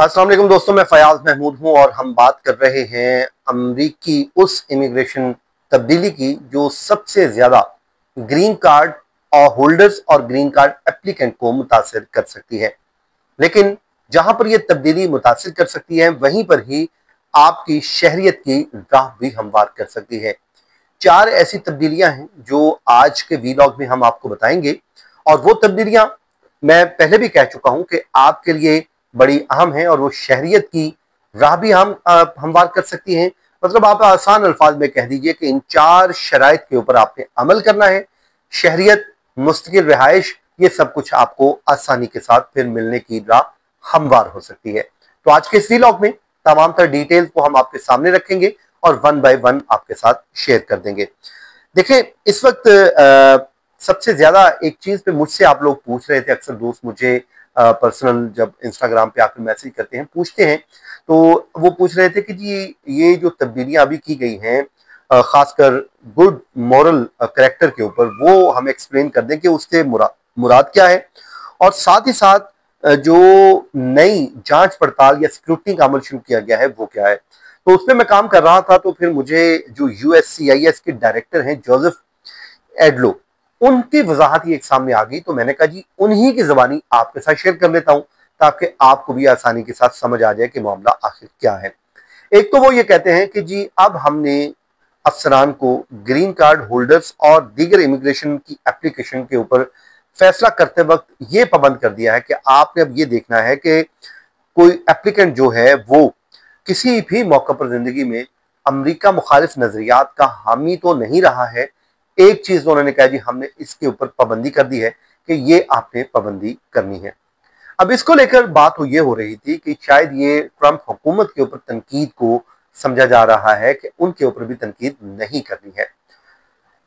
अस्सलाम वालेकुम दोस्तों, मैं फयाज महमूद हूं और हम बात कर रहे हैं अमरीकी उस इमिग्रेशन तब्दीली की जो सबसे ज्यादा ग्रीन कार्ड और होल्डर्स और ग्रीन कार्ड एप्लीकेंट को मुतासिर कर सकती है। लेकिन जहां पर यह तब्दीली मुतासिर कर सकती है वहीं पर ही आपकी शहरियत की राह भी हमवार कर सकती है। चार ऐसी तब्दीलियां हैं जो आज के वीलॉग में हम आपको बताएंगे और वो तब्दीलियां मैं पहले भी कह चुका हूं कि आपके लिए बड़ी अहम है और वो शहरियत की राह भी हमवार कर सकती हैं। मतलब आप आसान अल्फाज में कह दीजिए कि इन चार शराइत के ऊपर आपने अमल करना है। शहरियत, मुस्तकिल रिहाइश, ये सब कुछ आपको आसानी के साथ फिर मिलने की राह हमवार हो सकती है। तो आज के इस वीलॉग में तमाम तर डिटेल्स को हम आपके सामने रखेंगे और वन बाय वन आपके साथ शेयर कर देंगे। देखिए, इस वक्त सबसे ज्यादा एक चीज पे मुझसे आप लोग पूछ रहे थे, अक्सर दोस्त मुझे पर्सनल जब इंस्टाग्राम पे आकर मैसेज करते हैं, पूछते हैं, तो वो पूछ रहे थे कि जी ये जो तब्दीलियां अभी की गई हैं खासकर गुड मॉरल करेक्टर के ऊपर, वो हम एक्सप्लेन कर दें कि उससे मुराद क्या है और साथ ही साथ जो नई जांच पड़ताल या सिक्योरिटी का अमल शुरू किया गया है वो क्या है। तो उस पर मैं काम कर रहा था, तो फिर मुझे जो USCIS के डायरेक्टर हैं जोसेफ एडलो, उनकी वजाहत ही एक सामने आ गई। तो मैंने कहा जी उन्हीं की जबानी आपके साथ शेयर कर लेता हूं ताकि आपको भी आसानी के साथ समझ आ जाए कि मामला आखिर क्या है। एक तो वो ये कहते हैं कि जी अब हमने अफसरान को ग्रीन कार्ड होल्डर्स और दीगर इमिग्रेशन की एप्लीकेशन के ऊपर फैसला करते वक्त ये पाबंद कर दिया है कि आपने अब ये देखना है कि कोई एप्लीकेंट जो है वो किसी भी मौके पर जिंदगी में अमेरिका मुखालिफ नजरियात का हामी तो नहीं रहा है। एक चीज तो उन्होंने कहा जी हमने इसके ऊपर पाबंदी कर दी है कि ये आपने पाबंदी करनी है। अब इसको लेकर बात ये हो रही थी कि शायद ये ट्रंप हुकूमत के ऊपर तनकीद को समझा जा रहा है कि उनके ऊपर भी तनकीद नहीं करनी है।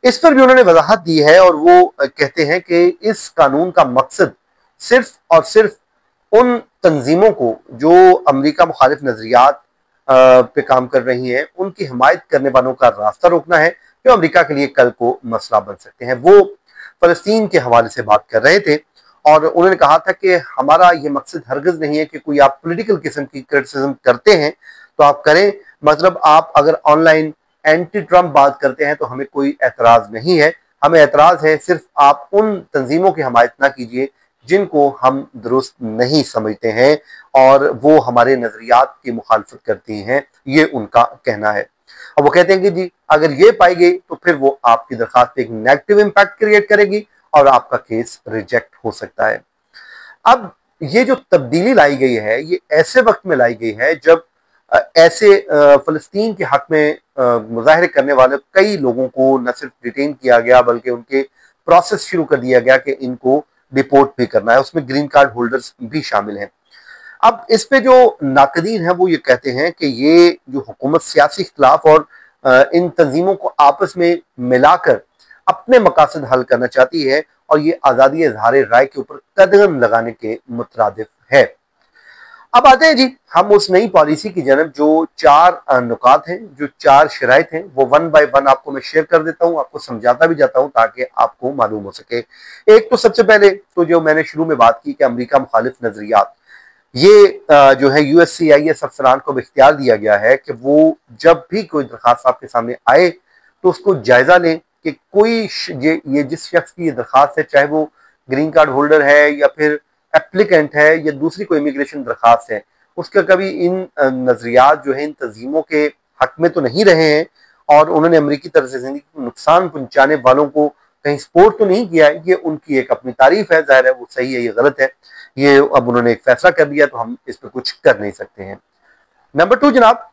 इस पर भी उन्होंने वजाहत दी है और वो कहते हैं कि इस कानून का मकसद सिर्फ और सिर्फ उन तंजीमों को जो अमेरिका मुखालिफ नजरियात पे काम कर रही हैं उनकी हिमायत करने वालों का रास्ता रोकना है जो अमेरिका के लिए कल को मसला बन सकते हैं। वो फलस्तीन के हवाले से बात कर रहे थे और उन्होंने कहा था कि हमारा ये मकसद हरगिज नहीं है कि कोई आप पॉलिटिकल किस्म की क्रिटिसिज्म करते हैं तो आप करें, मतलब आप अगर ऑनलाइन एंटी ट्रंप बात करते हैं तो हमें कोई एतराज नहीं है। हमें एतराज है सिर्फ आप उन तंजीमों की हमायत ना कीजिए जिनको हम दुरुस्त नहीं समझते हैं और वो हमारे नजरियात की मुखालफत करती हैं, ये उनका कहना है। अब वो कहते हैं कि जी अगर ये पाई गई तो फिर वो आपकी दरखास्त पे एक नेगेटिव इम्पैक्ट क्रिएट करेगी और आपका केस रिजेक्ट हो सकता है। अब ये जो तब्दीली लाई गई है ये ऐसे वक्त में लाई गई है जब ऐसे फलस्तीन के हक में मुजाहरे करने वाले कई लोगों को न सिर्फ डिटेन किया गया बल्कि उनके प्रोसेस शुरू कर दिया गया कि इनको डिपोर्ट भी करना है, उसमें ग्रीन कार्ड होल्डर्स भी शामिल हैं। अब इस पे जो नाकदीन है वो ये कहते हैं कि ये जो हुकूमत सियासी इख्तिलाफ और इन तंजीमों को आपस में मिलाकर अपने मकासद हल करना चाहती है और ये आज़ादी इज़हार राय के ऊपर कदम लगाने के मुतरादिफ है। अब आते हैं जी हम उस नई पॉलिसी की जानब जो चार नुकात हैं, जो चार शराइत हैं, वो वन बाय वन आपको मैं शेयर कर देता हूँ, आपको समझाता भी जाता हूँ ताकि आपको मालूम हो सके। एक तो सबसे पहले तो जो मैंने शुरू में बात की कि अमेरिका मुखालिफ नजरियात, ये जो है USCIS अफसरान को भी इख्तियार दिया गया है कि वो जब भी कोई दरखास्त आपके सामने आए तो उसको जायजा लें कि कोई ये जिस शख्स की ये दरखास्त है, चाहे वो ग्रीन कार्ड होल्डर है या फिर एप्लीकेंट है या दूसरी कोई इमिग्रेशन दरखास्त है, उसका कभी इन नजरियात जो है इन तंजीमों के हक में तो नहीं रहे हैं और उन्होंने अमरीकी तर्ज जिंदगी को नुकसान पहुंचाने वालों को कहीं सपोर्ट तो नहीं किया है। ये उनकी एक अपनी तारीफ है, जाहिर है वो सही है, ये गलत है, ये अब उन्होंने एक फैसला कर दिया तो हम इस पर कुछ कर नहीं सकते हैं। नंबर टू जनाब,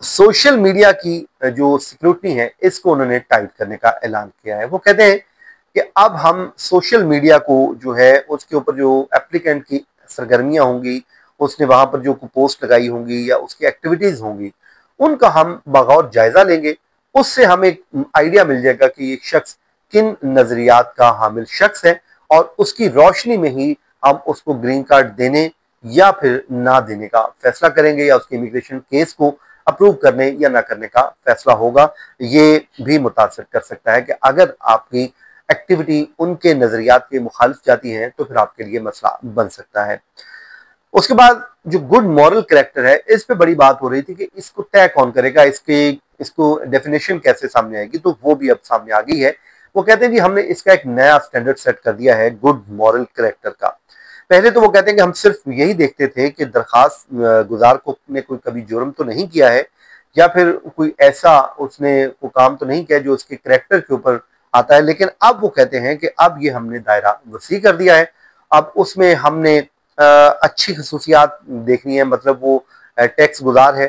सोशल मीडिया की जो सिक्योरिटी है इसको उन्होंने टाइट करने का ऐलान किया है। वो कहते हैं कि अब हम सोशल मीडिया को जो है उसके ऊपर जो एप्लीकेंट की सरगर्मियां होंगी, उसने वहां पर जो पोस्ट लगाई होंगी या उसकी एक्टिविटीज होंगी, उनका हम बगौर जायजा लेंगे। उससे हमें एक आइडिया मिल जाएगा कि ये शख्स किन नजरियात का हामिल शख्स है और उसकी रोशनी में ही हम उसको ग्रीन कार्ड देने या फिर ना देने का फैसला करेंगे या उसके इमिग्रेशन केस को अप्रूव करने या ना करने का फैसला होगा। ये भी मुतासर कर सकता है कि अगर आपकी एक्टिविटी उनके नजरियात के मुखालिफ जाती है तो फिर आपके लिए मसला बन सकता है। उसके बाद जो गुड मॉरल कैरेक्टर है, इस पे बड़ी बात हो रही थी कि इसको तय कौन करेगा, इसको डेफिनेशन कैसे सामने आएगी, तो वो भी अब सामने आ गई है। वो कहते हैं कि हमने इसका एक नया स्टैंडर्ड सेट कर दिया है गुड मॉरल कैरेक्टर का। पहले तो वो कहते हैं कि हम सिर्फ यही देखते थे कि दरखास्त गुजार को ने कोई कभी जुर्म तो नहीं किया है, या फिर कोई ऐसा उसने वो काम तो नहीं किया जो उसके कैरेक्टर के ऊपर आता है, लेकिन अब वो कहते हैं कि अब ये हमने दायरा वसी कर दिया है। अब उसमें हमने अच्छी खसूसियात देखनी है, मतलब वो टैक्स गुजार है,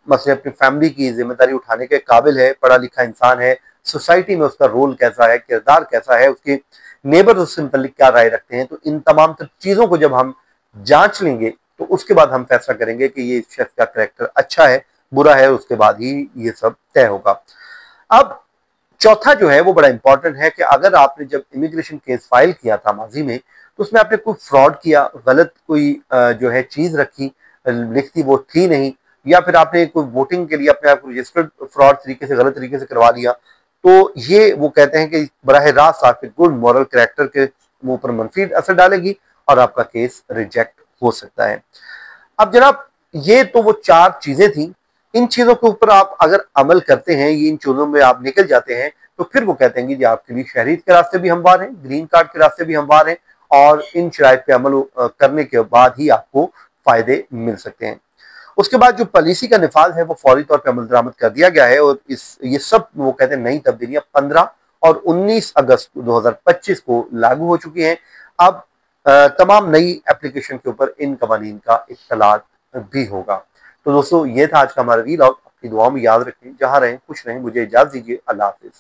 मतलब अपनी फैमिली की जिम्मेदारी उठाने के काबिल है, पढ़ा लिखा इंसान है, सोसाइटी में उसका रोल कैसा है, किरदार कैसा है, उसके नेबर उससे मुतल्लिक क्या राय रखते हैं। तो इन तमाम चीजों को जब हम जांच लेंगे तो उसके बाद हम फैसला करेंगे कि ये शख्स का करेक्टर अच्छा है, बुरा है, उसके बाद ही ये सब तय होगा। अब चौथा जो है वो बड़ा इंपॉर्टेंट है कि अगर आपने जब इमिग्रेशन केस फाइल किया था माजी में, तो उसमें आपने कोई फ्रॉड किया, गलत कोई जो है चीज रखी, लिखती वो थी नहीं, या फिर आपने कोई वोटिंग के लिए अपने आप को रजिस्टर्ड फ्रॉड तरीके से, गलत तरीके से करवा लिया, तो ये वो कहते हैं कि बराह रास्त आपके गुड मॉरल कैरेक्टर के ऊपर मनफी असर डालेगी और आपका केस रिजेक्ट हो सकता है। अब जनाब, ये तो वो चार चीजें थी। इन चीजों के ऊपर आप अगर अमल करते हैं, ये इन चीजों में आप निकल जाते हैं, तो फिर वो कहते हैं कि आपके लिए शहरीत के रास्ते भी हमवार हैं, ग्रीन कार्ड के रास्ते भी हमवार हैं, और इन शराइत पे अमल करने के बाद ही आपको फायदे मिल सकते हैं। उसके बाद जो पॉलिसी का निफाज है वो फौरी तौर पर अमल दरामद कर दिया गया है, और ये सब वो कहते हैं नई तब्दीलियां 15 और 19 अगस्त 2025 को लागू हो चुकी हैं। अब तमाम नई एप्लीकेशन के ऊपर इन कवानीन का इख्तलात भी होगा। तो दोस्तों, ये था आज का हमारा वीलॉग। अपनी दुआओं में याद रखें, जहां रहें खुश रहें। मुझे इजाजत दीजिए। अल्लाह हाफिज।